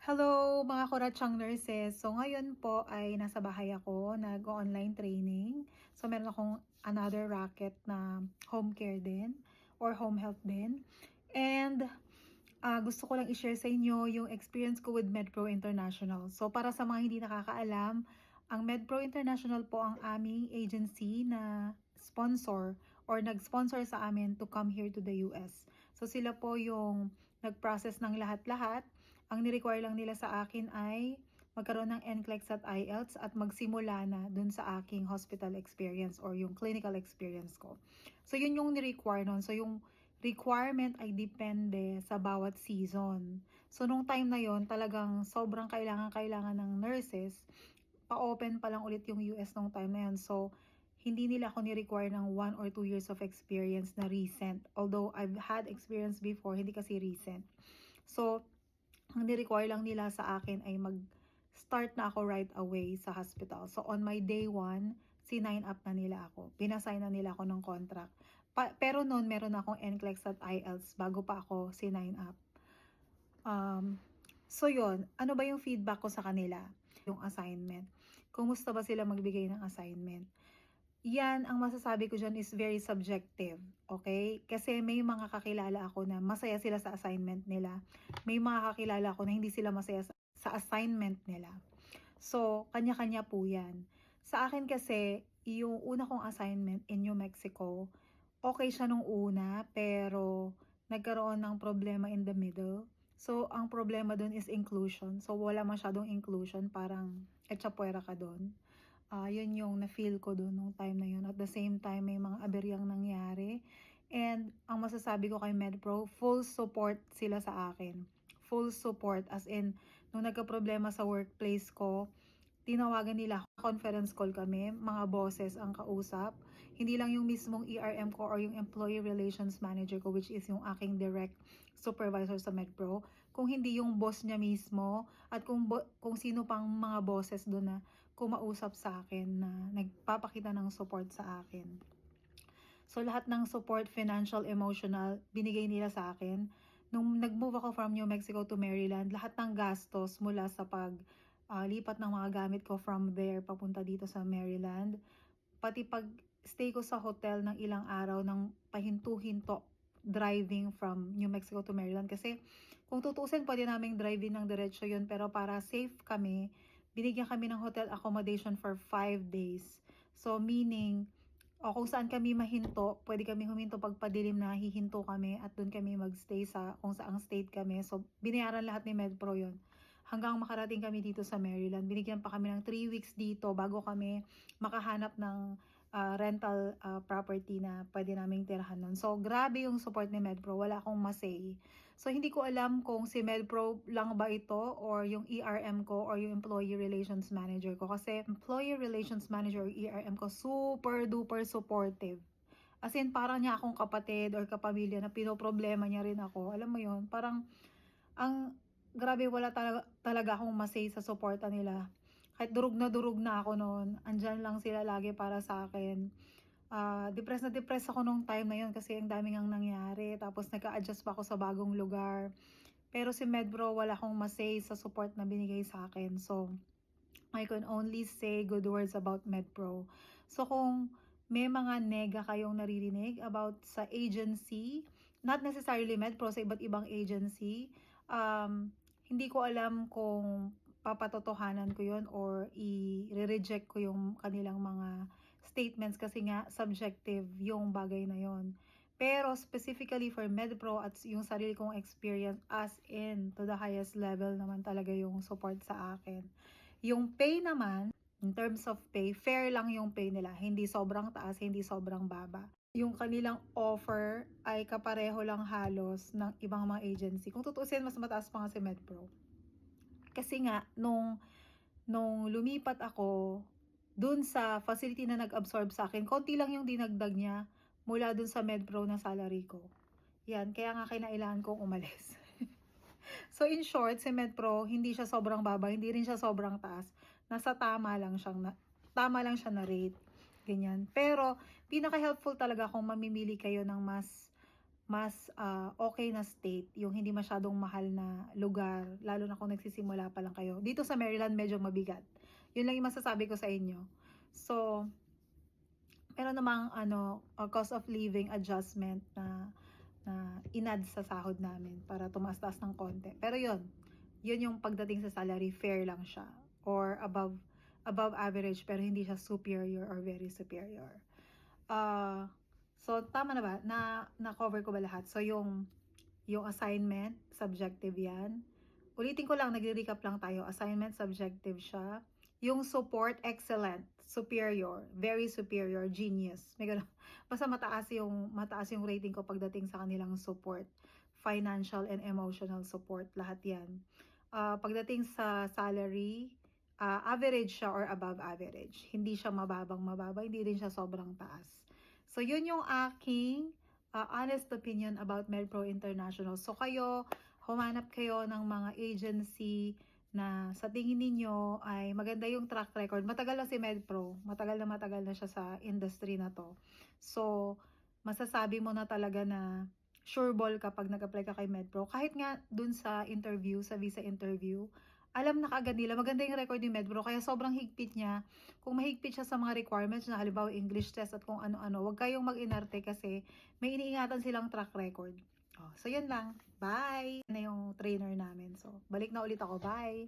Hello mga Kuratsang nurses. So ngayon po ay nasa bahay ako, nag-online training. So meron akong another racket na home care din or home health din. And gusto ko lang i-share sa inyo yung experience ko with MedPro International. So para sa mga hindi nakakaalam, ang MedPro International po ang aming agency na sponsor or nag-sponsor sa amin to come here to the US. So sila po yung nag-process ng lahat-lahat. Ang ni-require lang nila sa akin ay magkaroon ng NCLEX at IELTS at magsimula na dun sa aking hospital experience or yung clinical experience ko. So yun yung ni-require nun. So yung requirement ay depende sa bawat season. So nung time na yon talagang sobrang kailangan ng nurses. Pa-open pa lang ulit yung US nung time na yon. So hindi nila ako ni-require ng 1 or 2 years of experience na recent. Although I've had experience before, hindi kasi recent. So ang ni-require lang nila sa akin ay mag-start na ako right away sa hospital. So on my day 1, sinign up na nila ako. Pinasign na nila ako ng contract. Pero noon meron akong NCLEX at IELTS bago pa ako sinign up. So yun, ano ba yung feedback ko sa kanila? Yung assignment. Kumusta ba sila magbigay ng assignment? Yan, ang masasabi ko dyan is very subjective, okay? Kasi may mga kakilala ako na masaya sila sa assignment nila. May mga kakilala ako na hindi sila masaya sa assignment nila. So, kanya-kanya po yan. Sa akin kasi, yung una kong assignment in New Mexico, okay siya nung una, pero nagkaroon ng problema in the middle. So, ang problema dun is inclusion. So, wala masyadong inclusion, parang etchapuera ka dun. Yun yung na-feel ko doon nung time na yun. At the same time, may mga aberyang nangyari. And ang masasabi ko kay MedPro, full support sila sa akin. Full support. As in, nung nagka-problema sa workplace ko, tinawagan nila, conference call kami, mga bosses ang kausap. Hindi lang yung mismong ERM ko or yung employee relations manager ko, which is yung aking direct supervisor sa MedPro. Kung hindi yung boss niya mismo at kung sino pang mga bosses doon na kumausap sa akin na nagpapakita ng support sa akin. So lahat ng support, financial, emotional, binigay nila sa akin. Nung nag-move ako from New Mexico to Maryland, lahat ng gastos mula sa lipat ng mga gamit ko from there papunta dito sa Maryland, pati pag stay ko sa hotel ng ilang araw ng pahinto-hinto driving from New Mexico to Maryland. Kasi kung tutusin, pwede naming driving ng diretso yun, pero para safe kami, binigyan kami ng hotel accommodation for 5 days. So meaning, o kung saan kami mahinto, pwede kami huminto pag padilim na hihinto kami at doon kami magstay sa kung saang state kami. So binayaran lahat ni MedPro yun. Hanggang makarating kami dito sa Maryland. Binigyan pa kami ng 3 weeks dito bago kami makahanap ng rental property na pwede naming tirahan nun. So, grabe yung support ni MedPro. Wala akong masay. So, hindi ko alam kung si MedPro lang ba ito or yung ERM ko or yung Employee Relations Manager ko. Kasi Employee Relations Manager or ERM ko, super duper supportive. As in, parang niya akong kapatid or kapamilya na pinoproblema niya rin ako. Alam mo yun, parang ang grabe, wala talaga akong masay sa suporta nila. Kahit durug na ako noon, andyan lang sila lagi para sa akin. Depressed na depressed ako nung time na yun kasi ang daming ang nangyari. Tapos nagka-adjust pa ako sa bagong lugar. Pero si Medpro, wala akong masay sa support na binigay sa akin. So, I can only say good words about MedPro. So kung may mga nega kayong naririnig about sa agency, not necessarily MedPro, sa iba't ibang agency, hindi ko alam kung papatotohanan ko yun or i-reject ko yung kanilang mga statements kasi nga subjective yung bagay na yon. Pero specifically for MedPro at yung sarili kong experience, as in to the highest level naman talaga yung support sa akin. Yung pay naman, in terms of pay, fair lang yung pay nila. Hindi sobrang taas, hindi sobrang baba. Yung kanilang offer ay kapareho lang halos ng ibang mga agency. Kung tutusin, mas mataas pa nga si MedPro. Kasi nga, nung lumipat ako, dun sa facility na nag-absorb sa akin, konti lang yung dinagdag niya mula dun sa MedPro na salary ko. Yan, kaya nga kinailangan kong umalis. So in short, si MedPro, hindi siya sobrang baba, hindi rin siya sobrang taas. Nasa tama lang siya na rate. Ganyan. Pero pinaka-helpful talaga kung mamimili kayo ng mas mas okay na state, yung hindi masyadong mahal na lugar, lalo na kung nagsisimula pa lang kayo. Dito sa Maryland medyo mabigat. Yun lang yung masasabi ko sa inyo. So, meron namang cost of living adjustment na inad sa sahod namin para tumaas-taas ng konti. Pero yun yung pagdating sa salary, fair lang siya. Or above average, pero hindi siya superior or very superior. So, tama na ba? Na-cover ko ba lahat? So, yung assignment, subjective yan. Ulitin ko lang, nagre-recap lang tayo. Assignment, subjective siya. Yung support, excellent. Superior, very superior, genius. May ganun. Basta mataas yung rating ko pagdating sa kanilang support. Financial and emotional support, lahat yan. Pagdating sa salary, average siya or above average. Hindi siya mababa, hindi rin siya sobrang taas. So, yun yung aking honest opinion about MedPro International. So, humanap kayo ng mga agency na sa tingin ninyo ay maganda yung track record. Matagal na si MedPro. Matagal na siya sa industry na to. So, masasabi mo na talaga na sure ball kapag nag-apply ka kay MedPro. Kahit nga dun sa interview, sa visa interview, alam na kaagad nila, maganda yung record ni MedPro, kaya sobrang higpit niya. Kung mahigpit siya sa mga requirements na halimbawa English test at kung ano-ano, huwag kayong mag-inarte kasi may iniingatan silang track record. So, yun lang. Bye! Na yung trainer namin. So, balik na ulit ako. Bye!